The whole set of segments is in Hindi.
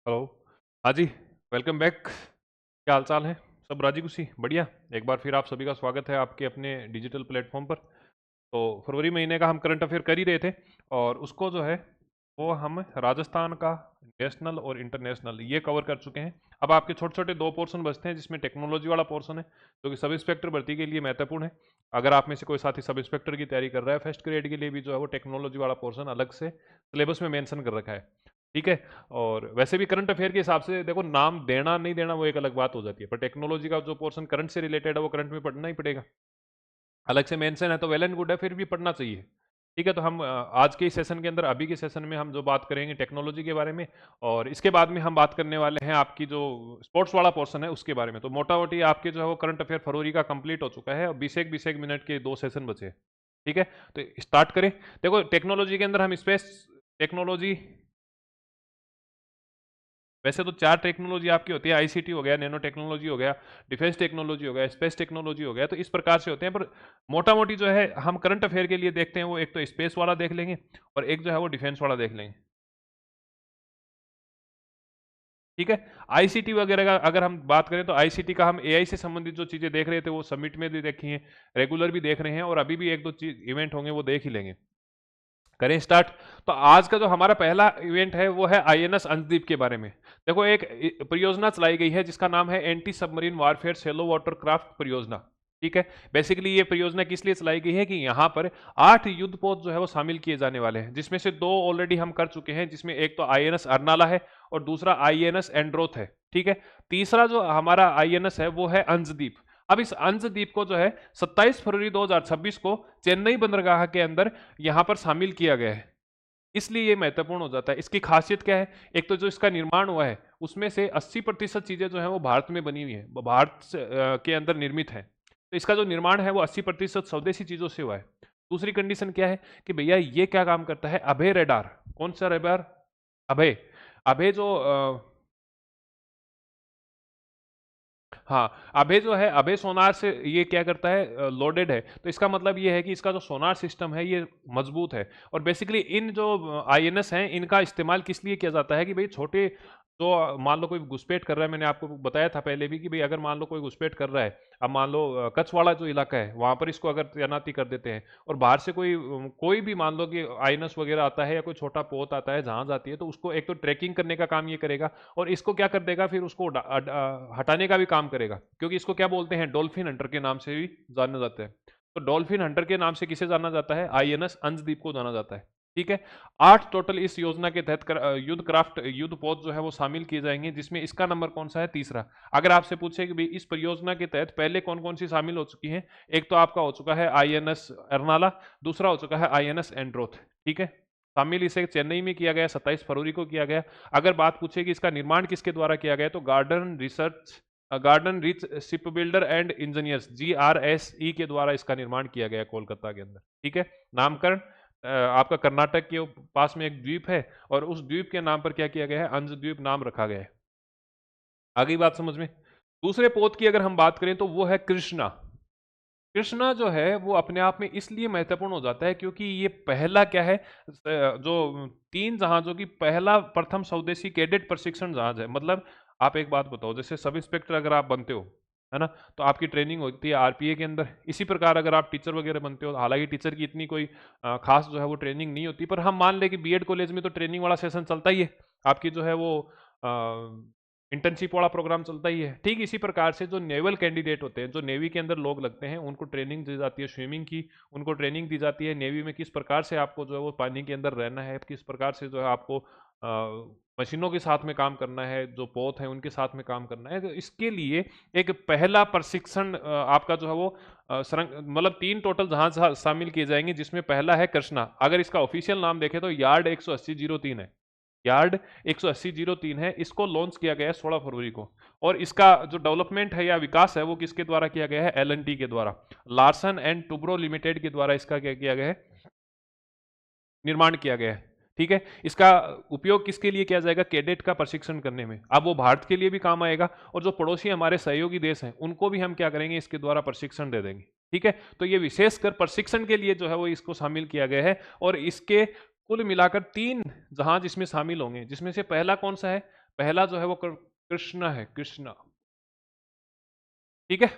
हेलो। हाँ जी, वेलकम बैक। क्या हाल चाल है? सब राजी खुशी बढ़िया। एक बार फिर आप सभी का स्वागत है आपके अपने डिजिटल प्लेटफॉर्म पर। तो फरवरी महीने का हम करंट अफेयर कर ही रहे थे, और उसको जो है वो हम राजस्थान का नेशनल और इंटरनेशनल ये कवर कर चुके हैं। अब आपके छोटे छोटे दो पोर्शन बचते हैं, जिसमें टेक्नोलॉजी वाला पोर्शन है जो कि सब इंस्पेक्टर भर्ती के लिए महत्वपूर्ण है। अगर आप में से कोई साथी सब इंस्पेक्टर की तैयारी कर रहा है, फर्स्ट ग्रेड के लिए भी जो है वो टेक्नोलॉजी वाला पोर्शन अलग से सिलेबस में मेंशन कर रखा है। ठीक है। और वैसे भी करंट अफेयर के हिसाब से देखो, नाम देना नहीं देना वो एक अलग बात हो जाती है, पर टेक्नोलॉजी का जो पोर्शन करंट से रिलेटेड है वो करंट में पढ़ना ही पड़ेगा। अलग से मेंशन है तो वेल एंड गुड है, फिर भी पढ़ना चाहिए। ठीक है। तो हम आज के इस सेशन के अंदर, अभी के सेशन में हम जो बात करेंगे टेक्नोलॉजी के बारे में, और इसके बाद में हम बात करने वाले हैं आपकी जो स्पोर्ट्स वाला पोर्शन है उसके बारे में। तो मोटा मोटी आपके जो है वो करंट अफेयर फरवरी का कंप्लीट हो चुका है, और 20 मिनट के दो सेशन बचे हैं। ठीक है। तो स्टार्ट करें। देखो, टेक्नोलॉजी के अंदर हम स्पेस टेक्नोलॉजी, वैसे तो चार टेक्नोलॉजी आपकी होती है, आईसीटी हो गया, नैनो टेक्नोलॉजी हो गया, डिफेंस टेक्नोलॉजी हो गया, स्पेस टेक्नोलॉजी हो गया, तो इस प्रकार से होते हैं। पर मोटा मोटी जो है हम करंट अफेयर के लिए देखते हैं वो एक तो स्पेस वाला देख लेंगे, और एक जो है वो डिफेंस वाला देख लेंगे। ठीक है। आईसीटी वगैरह का अगर हम बात करें तो आईसीटी का हम एआई से संबंधित जो चीजें देख रहे थे वो समिट में भी देखी हैं, रेगुलर भी देख रहे हैं, और अभी भी एक दो चीज इवेंट होंगे वो देख ही लेंगे। करें स्टार्ट। तो आज का जो हमारा पहला इवेंट है वो है आईएनएस अंशदीप के बारे में। देखो, एक परियोजना चलाई गई है जिसका नाम है anti submarine warfare shallow water craft परियोजना। ठीक है। बेसिकली ये परियोजना किस लिए चलाई गई है कि यहाँ पर 8 युद्धपोत जो है वो शामिल किए जाने वाले हैं, जिसमें से 2 ऑलरेडी हम कर चुके हैं, जिसमें एक तो आईएनएस अर्नाला है और दूसरा आईएनएस एंड्रोथ है। ठीक है। तीसरा जो हमारा आईएनएस है वो है अंशदीप। अब इस अंशदीप को जो है 27 फरवरी 2026 को चेन्नई बंदरगाह के अंदर यहां पर शामिल किया गया है। इसलिए ये महत्वपूर्ण हो जाता है। इसकी खासियत क्या है? एक तो जो इसका निर्माण हुआ है उसमें से 80% चीजें जो है वो भारत में बनी हुई है, के अंदर निर्मित है। तो इसका जो निर्माण है वो 80% स्वदेशी चीजों से हुआ है। दूसरी कंडीशन क्या है कि भैया ये क्या काम करता है? अभय रेडार। कौन सा रेडार? अभय। अभय जो हाँ, अभय जो है, अभय सोनार से ये क्या करता है, लोडेड है। तो इसका मतलब ये है कि इसका जो सोनार सिस्टम है ये मजबूत है। और बेसिकली इन जो आईएनएस हैं इनका इस्तेमाल किस लिए किया जाता है कि भाई छोटे, तो मान लो कोई घुसपैठ कर रहा है, मैंने आपको बताया था पहले भी कि भाई अगर मान लो कोई घुसपैठ कर रहा है, अब मान लो कच्छ वाला जो इलाका है वहां पर इसको अगर तैनाती कर देते हैं, और बाहर से कोई भी मान लो कि आईएनएस वगैरह आता है या कोई छोटा पोत आता है, जहाज आती है, तो उसको एक तो ट्रैकिंग करने का काम ये करेगा, और इसको क्या कर देगा फिर, उसको हटाने का भी काम करेगा, क्योंकि इसको क्या बोलते हैं, डॉल्फिन हंटर के नाम से भी जाना जाता है। तो डॉल्फिन हंटर के नाम से किसे जाना जाता है? आईएनएस अंशदीप को जाना जाता है। ठीक है। 8 टोटल इस योजना के तहत युद्ध क्राफ्ट युद्ध पोत जो है वो शामिल किए जाएंगे, जिसमें इसका नंबर कौन सा है? तीसरा। अगर आपसे पूछे कि भाई इस परियोजना के तहत पहले कौन कौन सी शामिल हो चुकी हैं, एक तो आपका हो चुका है आईएनएस अर्नाला, दूसरा हो चुका है आईएनएस एंड्रोथ। ठीक है। शामिल इसे चेन्नई में किया गया, 27 फरवरी को किया गया। अगर बात पूछे कि इसका निर्माण किसके द्वारा किया गया, तो garden rich ship builder and engineers GRSE के द्वारा इसका निर्माण किया गया कोलकाता के अंदर। ठीक है। नामकरण आपका कर्नाटक के पास में एक द्वीप है, और उस द्वीप के नाम पर क्या किया गया है? अंशद्वीप नाम रखा गया है। आगे बात समझ में। दूसरे पोत की अगर हम बात करें तो वो है कृष्णा। कृष्णा जो है वो अपने आप में इसलिए महत्वपूर्ण हो जाता है क्योंकि ये पहला क्या है, जो 3 जहाजों की पहला प्रथम स्वदेशी कैडेट प्रशिक्षण जहाज है। मतलब आप एक बात बताओ, जैसे सब इंस्पेक्टर अगर आप बनते हो, है ना, तो आपकी ट्रेनिंग होती है आरपीए के अंदर। इसी प्रकार अगर आप टीचर वगैरह बनते हो, हालांकि टीचर की इतनी कोई खास जो है वो ट्रेनिंग नहीं होती, पर हम मान लें कि बीएड कॉलेज में तो ट्रेनिंग वाला सेशन चलता ही है। आपकी जो है वो इंटर्नशिप वाला प्रोग्राम चलता ही है। ठीक इसी प्रकार से जो नेवल कैंडिडेट होते हैं, जो नेवी के अंदर लोग लगते हैं, उनको ट्रेनिंग दी जाती है स्विमिंग की, उनको ट्रेनिंग दी जाती है नेवी में किस प्रकार से आपको जो है वो पानी के अंदर रहना है, किस प्रकार से जो है आपको मशीनों के साथ में काम करना है, जो पोत है उनके साथ में काम करना है। तो इसके लिए एक पहला प्रशिक्षण आपका जो है वो मतलब 3 टोटल जहाज शामिल किए जाएंगे, जिसमें पहला है कृष्णा। अगर इसका ऑफिशियल नाम देखें तो यार्ड 180-03 है। यार्ड 180-03 है। इसको लॉन्च किया गया है 16 फरवरी को, और इसका जो डेवलपमेंट है या विकास है वो किसके द्वारा किया गया है? एलएनटी के द्वारा, लार्सन एंड टुब्रो लिमिटेड के द्वारा इसका क्या किया गया है? निर्माण किया गया है। ठीक है। इसका उपयोग किसके लिए किया जाएगा? कैडेट का प्रशिक्षण करने में। अब वो भारत के लिए भी काम आएगा, और जो पड़ोसी हमारे सहयोगी देश हैं उनको भी हम क्या करेंगे? इसके द्वारा प्रशिक्षण दे देंगे। ठीक है। तो ये विशेषकर प्रशिक्षण के लिए जो है वो इसको शामिल किया गया है, और इसके कुल मिलाकर 3 जहाज इसमें शामिल होंगे, जिसमें से पहला कौन सा है? पहला जो है वो कृष्णा है, कृष्णा। ठीक है,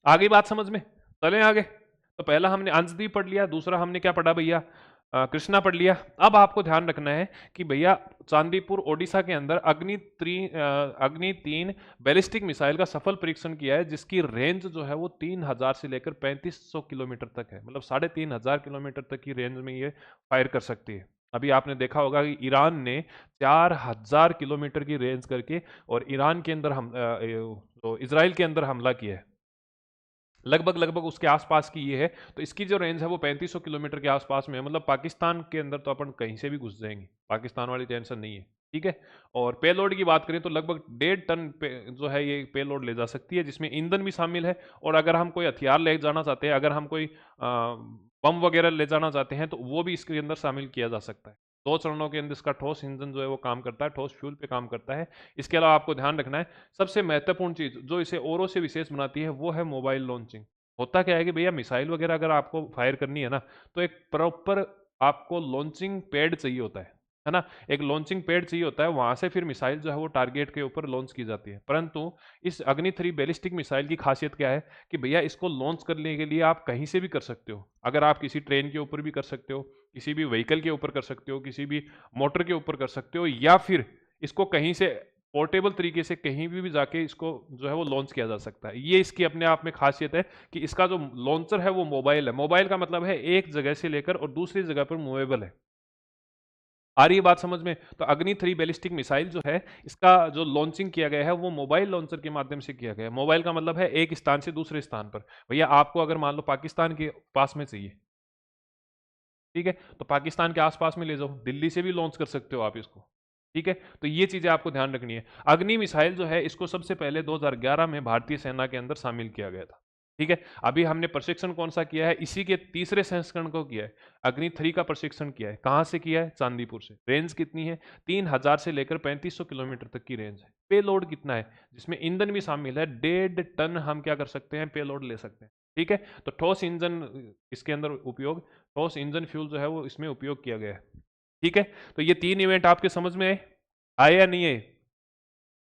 आ गई बात समझ में? चलें आगे। तो पहला हमने अंशदीप पढ़ लिया, दूसरा हमने क्या पढ़ा भैया, कृष्णा पढ़ लिया। अब आपको ध्यान रखना है कि भैया चांदीपुर ओडिशा के अंदर अग्नि 3 बैलिस्टिक मिसाइल का सफल परीक्षण किया है, जिसकी रेंज जो है वो 3000 से लेकर 3500 किलोमीटर तक है। मतलब 3500 किलोमीटर तक की रेंज में ये फायर कर सकती है। अभी आपने देखा होगा कि ईरान ने 4000 किलोमीटर की रेंज करके और ईरान के अंदर हम तो इसराइल के अंदर हमला किया है। लगभग लगभग उसके आसपास की ये है। तो इसकी जो रेंज है वो 3500 किलोमीटर के आसपास में है। मतलब पाकिस्तान के अंदर तो अपन कहीं से भी घुस जाएंगे, पाकिस्तान वाली टेंशन नहीं है। ठीक है। और पेलोड की बात करें तो लगभग 1.5 टन जो है ये पेलोड ले जा सकती है, जिसमें ईंधन भी शामिल है। और अगर हम कोई हथियार ले जाना चाहते हैं, अगर हम कोई बम वगैरह ले जाना चाहते हैं, तो वो भी इसके अंदर शामिल किया जा सकता है। 2 चरणों के अंदर इसका ठोस इंजन जो है वो काम करता है, ठोस फ्यूल पे काम करता है। इसके अलावा आपको ध्यान रखना है, सबसे महत्वपूर्ण चीज जो इसे औरों से विशेष बनाती है वो है मोबाइल लॉन्चिंग। होता क्या है कि भैया मिसाइल वगैरह अगर आपको फायर करनी है ना, तो एक प्रॉपर आपको लॉन्चिंग पैड चाहिए होता है ना। एक लॉन्चिंग पैड चाहिए होता है, वहां से फिर मिसाइल जो है वो टारगेट के ऊपर लॉन्च की जाती है। परंतु इस अग्नि 3 बैलिस्टिक मिसाइल की खासियत क्या है कि भैया इसको लॉन्च करने के लिए आप कहीं से भी कर सकते हो। अगर आप किसी ट्रेन के ऊपर भी कर सकते हो, किसी भी व्हीकल के ऊपर कर सकते हो, किसी भी मोटर के ऊपर कर सकते हो, या फिर इसको कहीं से पोर्टेबल तरीके से कहीं भी जाके इसको जो है वो लॉन्च किया जा सकता है। ये इसकी अपने आप में खासियत है कि इसका जो लॉन्चर है वो मोबाइल है। मोबाइल का मतलब है एक जगह से लेकर और दूसरी जगह पर मूवेबल है। आ रही है बात समझ में? तो अग्नि 3 बैलिस्टिक मिसाइल जो है, इसका जो लॉन्चिंग किया गया है वो मोबाइल लॉन्चर के माध्यम से किया गया है। मोबाइल का मतलब है एक स्थान से दूसरे स्थान पर। भैया आपको अगर मान लो पाकिस्तान के पास में चाहिए, ठीक है, तो पाकिस्तान के आसपास में ले जाओ, दिल्ली से भी लॉन्च कर सकते हो आप इसको। ठीक है, तो ये चीजें आपको ध्यान रखनी है। अग्नि मिसाइल जो है इसको सबसे पहले 2011 में भारतीय सेना के अंदर शामिल किया गया था। ठीक है, अभी हमने प्रशिक्षण कौन सा किया है, इसी के तीसरे संस्करण को किया है। अग्नि 3 का प्रशिक्षण किया है। कहां से किया है? चांदीपुर से। रेंज कितनी है? 3000 से लेकर 3500 किलोमीटर तक की रेंज है। पेलोड कितना है, जिसमें ईंधन भी शामिल है, 1.5 टन हम क्या कर सकते हैं, पेलोड ले सकते हैं। ठीक है, तो ठोस इंजन इसके अंदर उपयोग, ठोस इंजन फ्यूल जो है वो इसमें उपयोग किया गया है। ठीक है, तो ये 3 इवेंट आपके समझ में आए, आए या नहीं आए?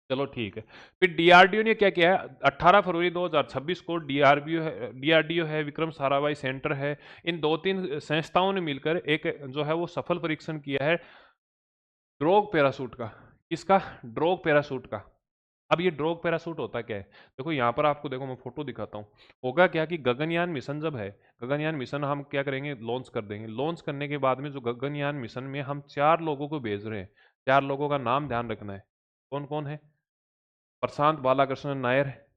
चलो ठीक है। फिर डीआरडीओ ने क्या किया है, 18 फरवरी 2026 को डीआरडीओ है, विक्रम साराभाई सेंटर है, इन 2-3 संस्थाओं ने मिलकर एक जो है वो सफल परीक्षण किया है ड्रोग पैरासूट का। किसका? ड्रोग पैरासूट का। अब ये ड्रोग पैरासूट होता क्या है? देखो यहाँ पर आपको, देखो मैं फोटो दिखाता हूँ। होगा क्या कि गगनयान मिशन जब है, गगनयान मिशन हम क्या करेंगे, लॉन्च कर देंगे। लॉन्च करने के बाद में जो गगनयान मिशन में हम 4 लोगों को भेज रहे हैं, 4 लोगों का नाम ध्यान रखना है। कौन कौन है? प्रशांत बालाकृष्णन नायर है,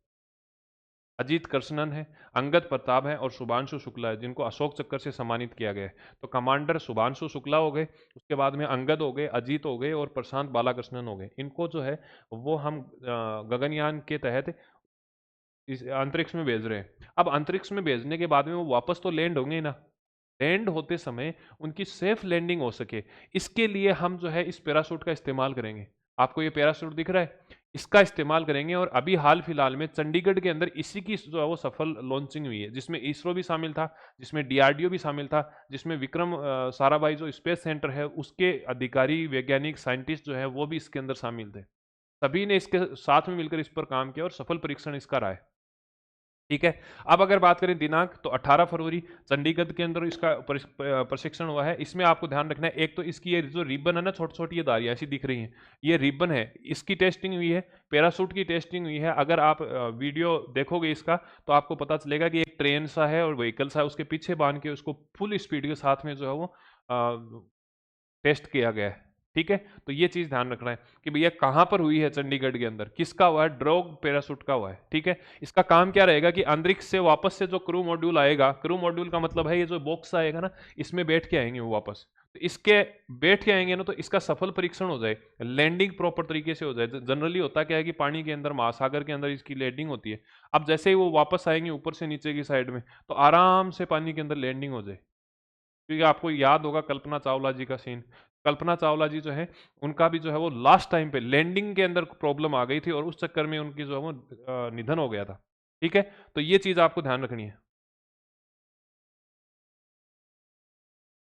अजीत कृष्णन है, अंगद प्रताप है और शुभांशु शुक्ला है, जिनको अशोक चक्र से सम्मानित किया गया है। तो कमांडर शुभांशु शुक्ला हो गए, उसके बाद में अंगद हो गए, अजीत हो गए और प्रशांत बालाकृष्णन हो गए। इनको जो है वो हम गगनयान के तहत इस अंतरिक्ष में भेज रहे हैं। अब अंतरिक्ष में भेजने के बाद में वो वापस तो लैंड होंगे ना, लैंड होते समय उनकी सेफ लैंडिंग हो सके, इसके लिए हम जो है इस पैराशूट का इस्तेमाल करेंगे। आपको ये पैराशूट दिख रहा है, इसका इस्तेमाल करेंगे। और अभी हाल फिलहाल में चंडीगढ़ के अंदर इसी की जो है वो सफल लॉन्चिंग हुई है, जिसमें इसरो भी शामिल था, जिसमें डीआरडीओ भी शामिल था, जिसमें विक्रम साराभाई जो स्पेस सेंटर है उसके अधिकारी, वैज्ञानिक, साइंटिस्ट जो है वो भी इसके अंदर शामिल थे। सभी ने इसके साथ में मिलकर इस पर काम किया और सफल परीक्षण इसका रहा है। ठीक है, अब अगर बात करें दिनांक, तो 18 फरवरी चंडीगढ़ के अंदर इसका प्रशिक्षण हुआ है। इसमें आपको ध्यान रखना है, एक तो इसकी ये जो रिबन है ना, छोटी छोटी ये धारियां ऐसी दिख रही हैं, ये रिबन है, इसकी टेस्टिंग हुई है। पैरासूट की टेस्टिंग हुई है। अगर आप वीडियो देखोगे इसका, तो आपको पता चलेगा कि एक ट्रेन सा है और व्हीकल सा है, उसके पीछे बांध के उसको फुल स्पीड के साथ में जो है वो टेस्ट किया गया है। ठीक है, तो ये चीज ध्यान रखना है कि भैया कहां पर हुई है, चंडीगढ़ के अंदर। किसका हुआ है? ड्रोग पैरासूट का हुआ है। ठीक है, इसका काम क्या रहेगा कि अंतरिक्ष से वापस से जो क्रू मॉड्यूल आएगा, क्रू मॉड्यूल का मतलब है ये जो बॉक्स आएगा ना, इसमें बैठ के आएंगे वो वापस। तो इसके बैठ के आएंगे ना, तो इसका सफल परीक्षण हो जाए, लैंडिंग प्रॉपर तरीके से हो जाए। जनरली होता क्या है कि पानी के अंदर, महासागर के अंदर इसकी लैंडिंग होती है। अब जैसे ही वो वापस आएंगे ऊपर से नीचे की साइड में, तो आराम से पानी के अंदर लैंडिंग हो जाए। क्योंकि आपको याद होगा कल्पना चावला जी का सीन। कल्पना चावला जी जो है, उनका भी जो है वो लास्ट टाइम पे लैंडिंग के अंदर प्रॉब्लम आ गई थी और उस चक्कर में उनकी जो है वो निधन हो गया था। ठीक है, तो ये चीज आपको ध्यान रखनी है।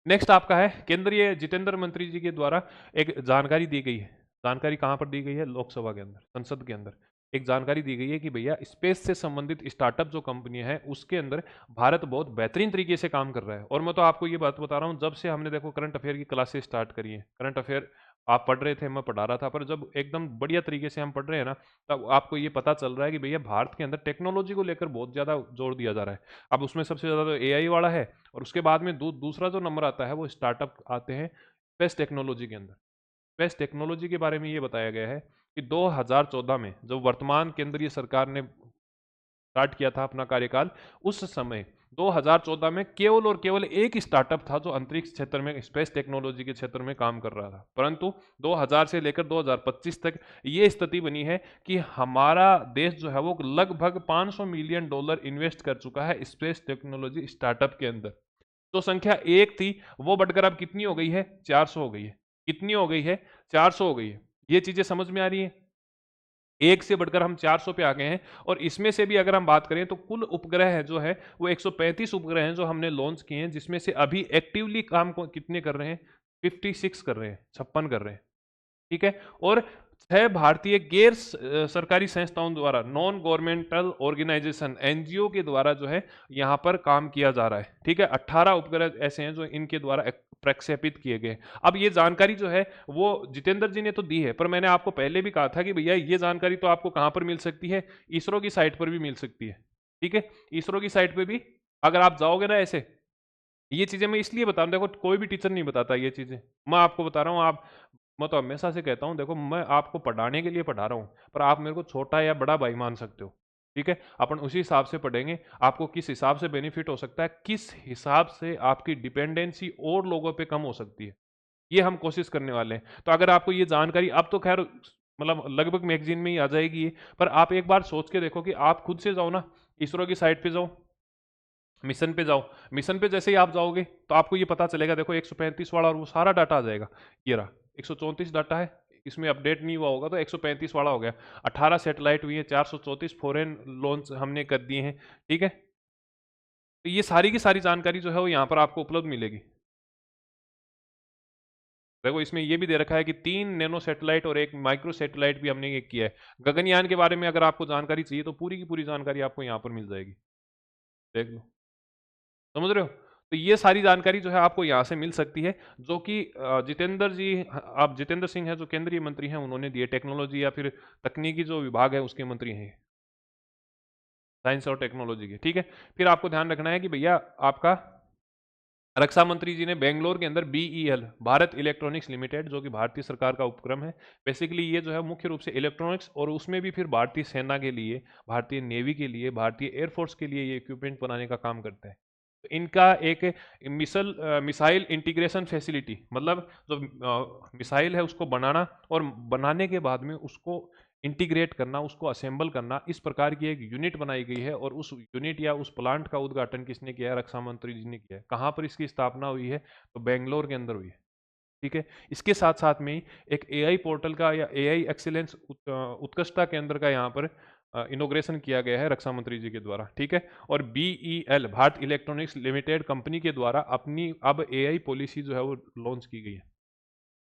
नेक्स्ट आपका है, केंद्रीय जितेंद्र मंत्री जी के द्वारा एक जानकारी दी गई है। जानकारी कहाँ पर दी गई है? लोकसभा के अंदर, संसद के अंदर एक जानकारी दी गई है कि भैया स्पेस से संबंधित स्टार्टअप जो कंपनियां हैं उसके अंदर भारत बहुत बेहतरीन तरीके से काम कर रहा है। और मैं तो आपको ये बात बता रहा हूँ, जब से हमने देखो करंट अफेयर की क्लासेस स्टार्ट करी है, करंट अफेयर आप पढ़ रहे थे, मैं पढ़ा रहा था, पर जब एकदम बढ़िया तरीके से हम पढ़ रहे हैं ना, तब आपको ये पता चल रहा है कि भैया भारत के अंदर टेक्नोलॉजी को लेकर बहुत ज़्यादा जोर दिया जा रहा है। अब उसमें सबसे ज़्यादा तो एआई वाला है, और उसके बाद में दूसरा जो नंबर आता है वो स्टार्टअप आते हैं स्पेस टेक्नोलॉजी के अंदर। स्पेस टेक्नोलॉजी के बारे में ये बताया गया है कि 2014 में जो वर्तमान केंद्रीय सरकार ने स्टार्ट किया था अपना कार्यकाल, उस समय 2014 में केवल और केवल एक स्टार्टअप था जो अंतरिक्ष क्षेत्र में स्पेस टेक्नोलॉजी के क्षेत्र में काम कर रहा था। परंतु 2000 से लेकर 2025 तक ये स्थिति बनी है कि हमारा देश जो है वो लगभग 500 मिलियन डॉलर इन्वेस्ट कर चुका है स्पेस टेक्नोलॉजी स्टार्टअप के अंदर। जो संख्या एक थी वो बढ़कर अब कितनी हो गई है? 400 हो गई है। कितनी हो गई है? 400 हो गई है। ये चीजें समझ में आ रही है? एक से बढ़कर हम 400 पे आ गए हैं। और इसमें से भी अगर हम बात करें तो कुल उपग्रह जो है वो 135 उपग्रह हैं जो हमने लॉन्च किए हैं, जिसमें से अभी एक्टिवली काम को कितने कर रहे हैं? 56 कर रहे हैं, 56 कर रहे हैं। ठीक है। और 6 भारतीय गैर सरकारी संस्थाओं द्वारा, नॉन गवर्नमेंटल ऑर्गेनाइजेशन एनजीओ के द्वारा जो है यहाँ पर काम किया जा रहा है। ठीक है। 18 उपग्रह ऐसे हैं जो इनके द्वारा प्रक्षेपित किए गए। अब ये जानकारी जो है वो जितेंद्र जी ने तो दी है, पर मैंने आपको पहले भी कहा था कि भैया ये जानकारी तो आपको कहाँ पर मिल सकती है? इसरो की साइट पर भी मिल सकती है। ठीक है। इसरो की साइट पर भी अगर आप जाओगे ना, ऐसे ये चीजें मैं इसलिए बता रहा हूँ, देखो कोई भी टीचर नहीं बताता ये चीजें, मैं आपको बता रहा हूँ। आप, मैं तो हमेशा से कहता हूँ, देखो मैं आपको पढ़ाने के लिए पढ़ा रहा हूँ, पर आप मेरे को छोटा या बड़ा भाई मान सकते हो। ठीक है। अपन उसी हिसाब से पढ़ेंगे, आपको किस हिसाब से बेनिफिट हो सकता है, किस हिसाब से आपकी डिपेंडेंसी और लोगों पे कम हो सकती है, ये हम कोशिश करने वाले हैं। तो अगर आपको ये जानकारी, अब तो खैर मतलब लगभग मैगजीन में ही आ जाएगी ये, पर आप एक बार सोच के देखो कि आप खुद से जाओ ना, इसरो की साइट पे जाओ, मिशन पे जाओ। मिशन पे जैसे ही आप जाओगे तो आपको ये पता चलेगा, देखो 135 वाला और वो सारा डाटा आ जाएगा। ये रहा 134 डाटा है, इसमें अपडेट नहीं हुआ होगा तो 135 वाला हो गया। 18 सैटेलाइट हुई है, 434 फॉरेन लॉन्च हमने कर दिए हैं। ठीक है। तो ये सारी की सारी जानकारी जो है वो यहाँ पर आपको उपलब्ध मिलेगी। देखो इसमें ये भी दे रखा है कि 3 नैनो सैटेलाइट और एक माइक्रो सैटेलाइट भी हमने ये किया है। गगनयान के बारे में अगर आपको जानकारी चाहिए तो पूरी की पूरी जानकारी आपको यहाँ पर मिल जाएगी। देख लो, समझ रहे हो? तो ये सारी जानकारी जो है आपको यहाँ से मिल सकती है, जो कि जितेंद्र जी, आप जितेंद्र सिंह है जो केंद्रीय मंत्री हैं, उन्होंने दिए, टेक्नोलॉजी या फिर तकनीकी जो विभाग है उसके मंत्री हैं, साइंस और टेक्नोलॉजी के। ठीक है। फिर आपको ध्यान रखना है कि भैया आपका रक्षा मंत्री जी ने बेंगलोर के अंदर बीईएल, भारत इलेक्ट्रॉनिक्स लिमिटेड, जो कि भारतीय सरकार का उपक्रम है, बेसिकली ये जो है मुख्य रूप से इलेक्ट्रॉनिक्स, और उसमें भी फिर भारतीय सेना के लिए, भारतीय नेवी के लिए, भारतीय एयरफोर्स के लिए ये इक्विपमेंट बनाने का काम करता है। तो इनका एक मिसाइल इंटीग्रेशन फैसिलिटी, मतलब जो मिसाइल है उसको बनाना और बनाने के बाद में उसको इंटीग्रेट करना, उसको असेंबल करना, इस प्रकार की एक यूनिट बनाई गई है। और उस यूनिट या उस प्लांट का उद्घाटन किसने किया है? रक्षा मंत्री जी ने किया है। कहाँ पर इसकी स्थापना हुई है? तो बेंगलोर के अंदर हुई है। ठीक है। इसके साथ साथ में ही एक एआई पोर्टल का या एआई एक्सीलेंस उत्कृष्टता केंद्र का यहाँ पर इनोग्रेशन किया गया है रक्षा मंत्री जी के द्वारा। ठीक है। और BEL, Bharat electronics limited company के द्वारा अपनी अब एआई पॉलिसी जो है वो लॉन्च की गई है।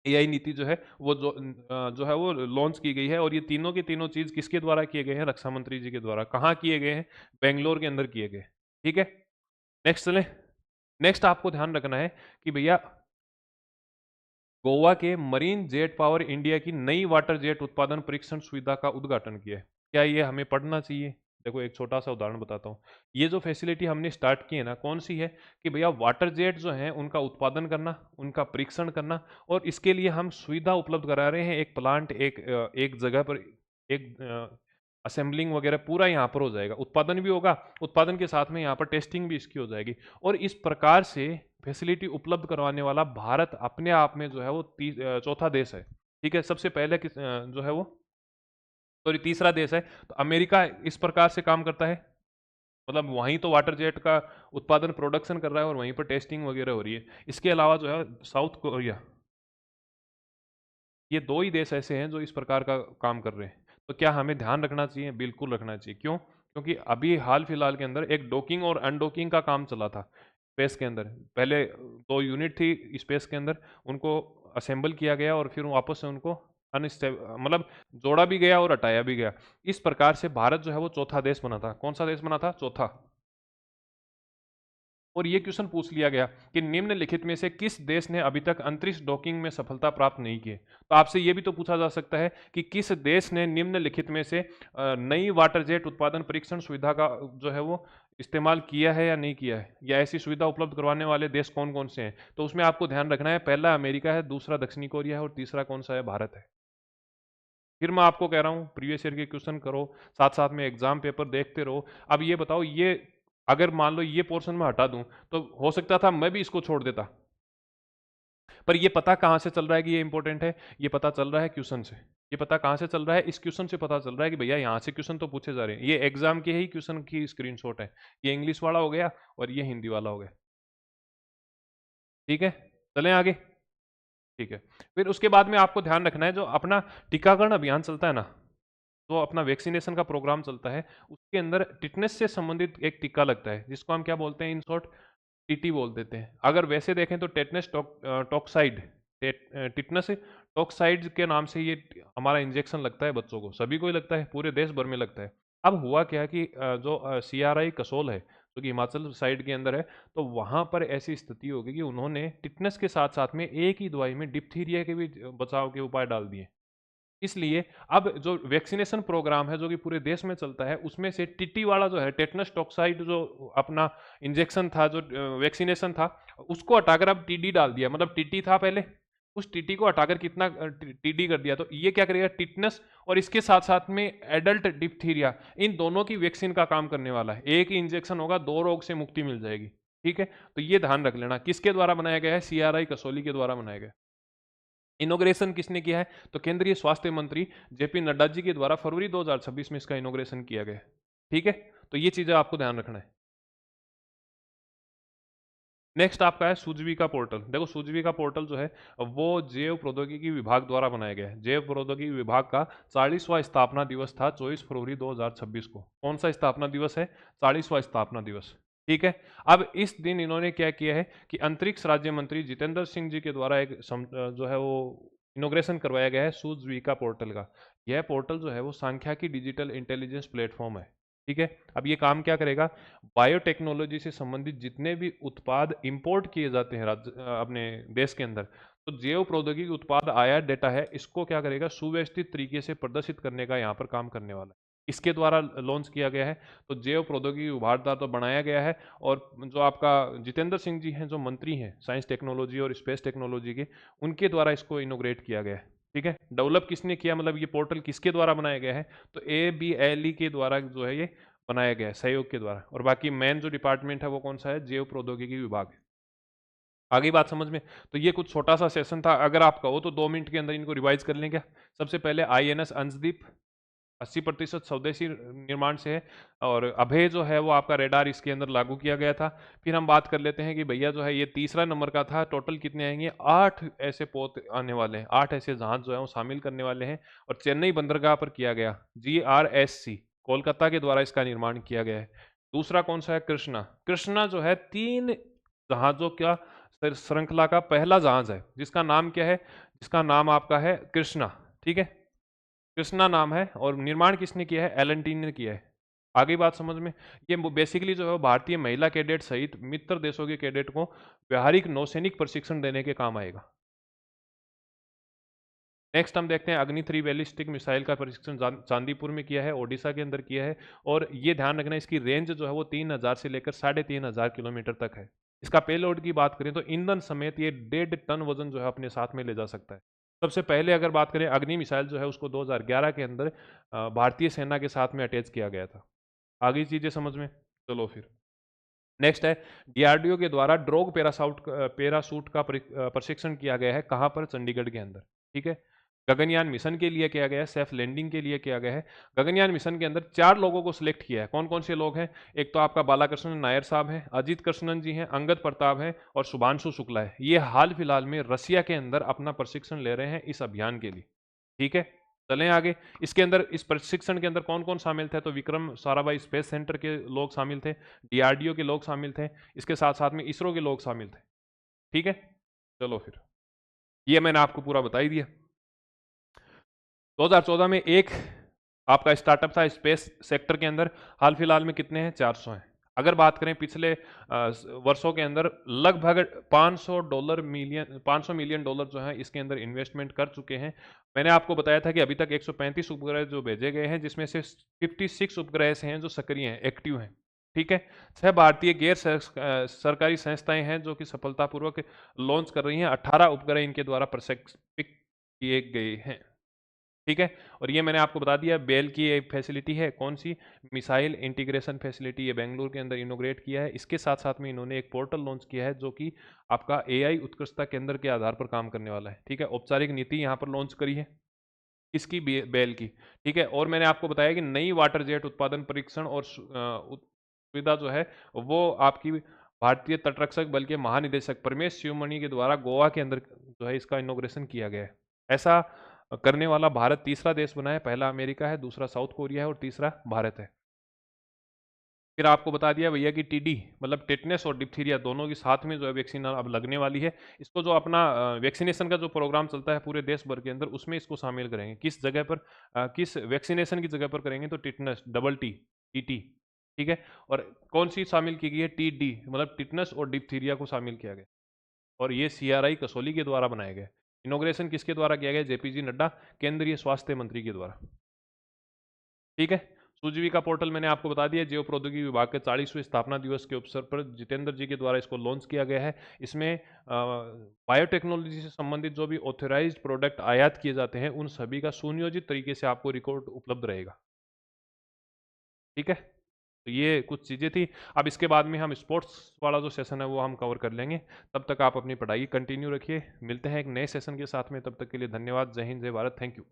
एआई नीति जो है वो जो है वो लॉन्च की गई है। और ये तीनों के तीनों चीज किसके द्वारा किए गए हैं? रक्षा मंत्री जी के द्वारा। कहाँ किए गए हैं? बेंगलोर के अंदर किए गए। ठीक है। नेक्स्ट चले। नेक्स्ट आपको ध्यान रखना है कि भैया गोवा के मरीन जेट पावर इंडिया की नई वाटर जेट उत्पादन परीक्षण सुविधा का उद्घाटन किया है। क्या ये हमें पढ़ना चाहिए? देखो एक छोटा सा उदाहरण बताता हूँ। ये जो फैसिलिटी हमने स्टार्ट की है ना, कौन सी है? कि भैया वाटर जेट जो है उनका उत्पादन करना, उनका परीक्षण करना, और इसके लिए हम सुविधा उपलब्ध करा रहे हैं। एक प्लांट, एक जगह पर एक असेंबलिंग वगैरह पूरा यहाँ पर हो जाएगा, उत्पादन भी होगा, उत्पादन के साथ में यहाँ पर टेस्टिंग भी इसकी हो जाएगी। और इस प्रकार से फैसिलिटी उपलब्ध करवाने वाला भारत अपने आप में जो है वो चौथा देश है। ठीक है। सबसे पहले जो है वो, सॉरी, तीसरा देश है। तो अमेरिका इस प्रकार से काम करता है, मतलब वहीं तो वाटर जेट का उत्पादन, प्रोडक्शन कर रहा है और वहीं पर टेस्टिंग वगैरह हो रही है। इसके अलावा जो है साउथ कोरिया, ये दो ही देश ऐसे हैं जो इस प्रकार का काम कर रहे हैं। तो क्या हमें ध्यान रखना चाहिए? बिल्कुल रखना चाहिए। क्यों? क्योंकि अभी हाल फिलहाल के अंदर एक डॉकिंग और अनडॉकिंग का काम चला था स्पेस के अंदर। पहले दो यूनिट थी स्पेस के अंदर, उनको असेंबल किया गया और फिर वापस से उनको मतलब जोड़ा भी गया और हटाया भी गया। इस प्रकार से भारत जो है वो चौथा देश बना था। कौन सा देश बना था? चौथा। और ये क्वेश्चन पूछ लिया गया कि निम्नलिखित में से किस देश ने अभी तक अंतरिक्ष डॉकिंग में सफलता प्राप्त नहीं की है। तो आपसे ये भी तो पूछा जा सकता है कि किस देश ने निम्नलिखित में से नई वाटर जेट उत्पादन परीक्षण सुविधा का जो है वो इस्तेमाल किया है या नहीं किया है, या ऐसी सुविधा उपलब्ध करवाने वाले देश कौन कौन से हैं। तो उसमें आपको ध्यान रखना है, पहला अमेरिका है, दूसरा दक्षिणी कोरिया है और तीसरा कौन सा है? भारत है। फिर मैं आपको कह रहा हूँ प्रीवियस ईयर के क्वेश्चन करो, साथ साथ में एग्जाम पेपर देखते रहो। अब ये बताओ, ये अगर मान लो ये पोर्शन में हटा दूं तो हो सकता था मैं भी इसको छोड़ देता, पर ये पता कहाँ से चल रहा है कि ये इंपॉर्टेंट है? ये पता चल रहा है क्वेश्चन से। ये पता कहाँ से चल रहा है? इस क्वेश्चन से पता चल रहा है कि भैया यहाँ से क्वेश्चन तो पूछे जा रहे हैं। ये एग्जाम के ही क्वेश्चन की स्क्रीनशॉट है। ये इंग्लिश वाला हो गया और ये हिंदी वाला हो गया। ठीक है, चलें आगे। ठीक है, फिर उसके बाद में आपको ध्यान रखना है, जो अपना टीकाकरण अभियान चलता है ना, जो अपना वैक्सीनेशन का प्रोग्राम चलता है, उसके अंदर टिटनेस से संबंधित एक टीका लगता है, जिसको हम क्या बोलते हैं? इन शॉर्ट टीटी बोल देते हैं। अगर वैसे देखें तो टेटनस टॉक्साइड, टिटनस टॉक्साइड के नाम से ये हमारा इंजेक्शन लगता है बच्चों को, सभी को ही लगता है, पूरे देश भर में लगता है। अब हुआ क्या कि जो CRI कसोल है, जो कि हिमाचल साइड के अंदर है, तो वहाँ पर ऐसी स्थिति हो गई कि उन्होंने टिटनस के साथ साथ में एक ही दवाई में डिप्थीरिया के भी बचाव के उपाय डाल दिए। इसलिए अब जो वैक्सीनेशन प्रोग्राम है जो कि पूरे देश में चलता है, उसमें से टीटी वाला जो है, टेटनस टॉक्साइड, जो अपना इंजेक्शन था, जो वैक्सीनेशन था, उसको हटाकर अब टीडी डाल दिया। मतलब टीटी था पहले, उस टीटी को हटाकर कितना टीडी कर दिया। तो ये क्या करेगा? टिटनस और इसके साथ साथ में एडल्ट डिप्थीरिया, इन दोनों की वैक्सीन का काम करने वाला है। एक ही इंजेक्शन होगा, दो रोग से मुक्ति मिल जाएगी। ठीक है, तो ये ध्यान रख लेना। किसके द्वारा बनाया गया है? CRI कसौली के द्वारा बनाया गया। इनोग्रेशन किसने किया है? तो केंद्रीय स्वास्थ्य मंत्री JP नड्डा जी के द्वारा फरवरी 2026 में इसका इनोग्रेशन किया गया। ठीक है, तो ये चीजें आपको ध्यान रखना है। नेक्स्ट आपका है सुजविका पोर्टल। देखो, सुजविका पोर्टल जो है वो जैव प्रौद्योगिकी विभाग द्वारा बनाया गया है। जैव प्रौद्योगिकी विभाग का 40वां स्थापना दिवस था 24 फरवरी 2026 को। कौन सा स्थापना दिवस है? 40वां स्थापना दिवस। ठीक है, अब इस दिन इन्होंने क्या किया है कि अंतरिक्ष राज्य मंत्री जितेंद्र सिंह जी के द्वारा एक जो है वो इनोग्रेशन करवाया गया है सुजविका पोर्टल का। यह पोर्टल जो है वो सांख्यिकी डिजिटल इंटेलिजेंस प्लेटफॉर्म है। ठीक है, अब ये काम क्या करेगा? बायोटेक्नोलॉजी से संबंधित जितने भी उत्पाद इंपोर्ट किए जाते हैं अपने देश के अंदर, तो जैव प्रौद्योगिकी उत्पाद आयात डेटा है, इसको क्या करेगा? सुव्यवस्थित तरीके से प्रदर्शित करने का यहाँ पर काम करने वाला है। इसके द्वारा लॉन्च किया गया है। तो जैव प्रौद्योगिकी विभाग द्वारा तो बनाया गया है, और जो आपका जितेंद्र सिंह जी हैं, जो मंत्री हैं साइंस टेक्नोलॉजी और स्पेस टेक्नोलॉजी के, उनके द्वारा इसको इनोग्रेट किया गया है। ठीक है, डेवलप किसने किया? मतलब ये पोर्टल किसके द्वारा बनाया गया है? तो ABLE के द्वारा जो है ये बनाया गया है, सहयोग के द्वारा। और बाकी मेन जो डिपार्टमेंट है वो कौन सा है? जैव प्रौद्योगिकी विभाग है। आगे बात समझ में? तो ये कुछ छोटा सा सेशन था, अगर आप कहो तो 2 मिनट के अंदर इनको रिवाइज कर लें क्या? सबसे पहले INS अंशदीप 80% स्वदेशी निर्माण से है, और अभय जो है वो आपका रेडार इसके अंदर लागू किया गया था। फिर हम बात कर लेते हैं कि भैया जो है ये तीसरा नंबर का था, टोटल कितने आएंगे? 8 ऐसे पोत आने वाले हैं, 8 ऐसे जहाज जो है वो शामिल करने वाले हैं, और चेन्नई बंदरगाह पर किया गया। GRSC कोलकाता के द्वारा इसका निर्माण किया गया है। दूसरा कौन सा है? कृष्णा। कृष्णा जो है 3 जहाजों का श्रृंखला का पहला जहाज है, जिसका नाम क्या है? जिसका नाम आपका है कृष्णा। ठीक है, कृष्णा नाम है, और निर्माण किसने किया है? L&T ने किया है। आगे बात समझ में? ये बेसिकली जो है भारतीय महिला कैडेट सहित मित्र देशों के कैडेट को व्यावहारिक नौसैनिक प्रशिक्षण देने के काम आएगा। नेक्स्ट हम देखते हैं अग्नि 3 बैलिस्टिक मिसाइल का प्रशिक्षण चांदीपुर में किया है, ओडिशा के अंदर किया है। और ये ध्यान रखना, इसकी रेंज जो है वो 3000 से लेकर 3500 किलोमीटर तक है। इसका पेलोड की बात करें तो ईंधन समेत ये 1.5 टन वजन जो है अपने साथ में ले जा सकता है। सबसे पहले अगर बात करें, अग्नि मिसाइल जो है उसको 2011 के अंदर भारतीय सेना के साथ में अटैच किया गया था। आगे चीजें समझ में? चलो फिर नेक्स्ट है, DRDO के द्वारा ड्रोग पैरासूट का प्रशिक्षण किया गया है। कहाँ पर? चंडीगढ़ के अंदर। ठीक है, गगनयान मिशन के लिए किया गया है, सेफ लैंडिंग के लिए किया गया है। गगनयान मिशन के अंदर 4 लोगों को सिलेक्ट किया है। कौन कौन से लोग हैं? एक तो आपका बालाकृष्णन नायर साहब हैं, अजीत कृष्णन जी हैं, अंगद प्रताप हैं, और शुभांशु शुक्ला है। ये हाल फिलहाल में रसिया के अंदर अपना प्रशिक्षण ले रहे हैं इस अभियान के लिए। ठीक है, चलें आगे। इसके अंदर, इस प्रशिक्षण के अंदर कौन कौन शामिल थे? तो विक्रम साराभाई स्पेस सेंटर के लोग शामिल थे, DRDO के लोग शामिल थे, इसके साथ साथ में इसरो के लोग शामिल थे। ठीक है, चलो फिर ये मैंने आपको पूरा बता ही दिया। 2014 में एक आपका स्टार्टअप था स्पेस सेक्टर के अंदर, हाल फिलहाल में कितने हैं? 400 हैं। अगर बात करें पिछले वर्षों के अंदर लगभग 500 मिलियन डॉलर जो है इसके अंदर इन्वेस्टमेंट कर चुके हैं। मैंने आपको बताया था कि अभी तक 135 उपग्रह जो भेजे गए हैं, जिसमें से 56 उपग्रह ऐसे हैं जो सक्रिय हैं, एक्टिव हैं। ठीक है। 6 भारतीय गैर सरकारी संस्थाएं हैं जो कि सफलतापूर्वक लॉन्च कर रही हैं। 18 उपग्रह इनके द्वारा प्रक्षेपित किए गए हैं। ठीक है। और ये मैंने आपको बता दिया, बेल की एक फैसिलिटी है, कौन सी? मिसाइल इंटीग्रेशन फैसिलिटी, ये बेंगलुरु के अंदर इनोग्रेट किया है। इसके साथ साथ में इन्होंने एक पोर्टल लॉन्च किया है जो कि आपका एआई उत्कृष्टता केंद्र के आधार पर काम करने वाला है। ठीक है। औपचारिक नीति यहाँ पर लॉन्च करी है इसकी, बेल की। ठीक है। और मैंने आपको बताया कि नई वाटर जेट उत्पादन परीक्षण और सुविधा जो है वो आपकी भारतीय तटरक्षक बल के महानिदेशक परमेश शिवमणि के द्वारा गोवा के अंदर जो है इसका इनोग्रेशन किया गया है। ऐसा करने वाला भारत तीसरा देश बना है। पहला अमेरिका है, दूसरा साउथ कोरिया है और तीसरा भारत है। फिर आपको बता दिया भैया कि टीडी मतलब टेटनस और डिप्थीरिया दोनों की साथ में जो है वैक्सीन अब लगने वाली है। इसको जो अपना वैक्सीनेशन का जो प्रोग्राम चलता है पूरे देश भर के अंदर, उसमें इसको शामिल करेंगे। किस जगह पर, किस वैक्सीनेशन की जगह पर करेंगे? तो टिटनस, डबल टी, टीटी। ठीक है। और कौन सी शामिल की गई है? टीडी मतलब टिटनस और डिप्थीरिया को शामिल किया गया। और ये सीआरआई कसौली के द्वारा बनाया गया। इनोग्रेशन किसके द्वारा किया गया? जेपीजी नड्डा, केंद्रीय स्वास्थ्य मंत्री के द्वारा। ठीक है। सुजीविका पोर्टल मैंने आपको बता दिया, जैव प्रौद्योगिकी विभाग के 40वें स्थापना दिवस के अवसर पर जितेंद्र जी के द्वारा इसको लॉन्च किया गया है। इसमें बायोटेक्नोलॉजी से संबंधित जो भी ऑथराइज्ड प्रोडक्ट आयात किए जाते हैं उन सभी का सुनियोजित तरीके से आपको रिकॉर्ड उपलब्ध रहेगा। ठीक है। तो ये कुछ चीज़ें थी। अब इसके बाद में हम स्पोर्ट्स वाला जो सेशन है वो हम कवर कर लेंगे। तब तक आप अपनी पढ़ाई कंटिन्यू रखिए। मिलते हैं एक नए सेशन के साथ में, तब तक के लिए धन्यवाद। जय हिंद, जय भारत। Thank you.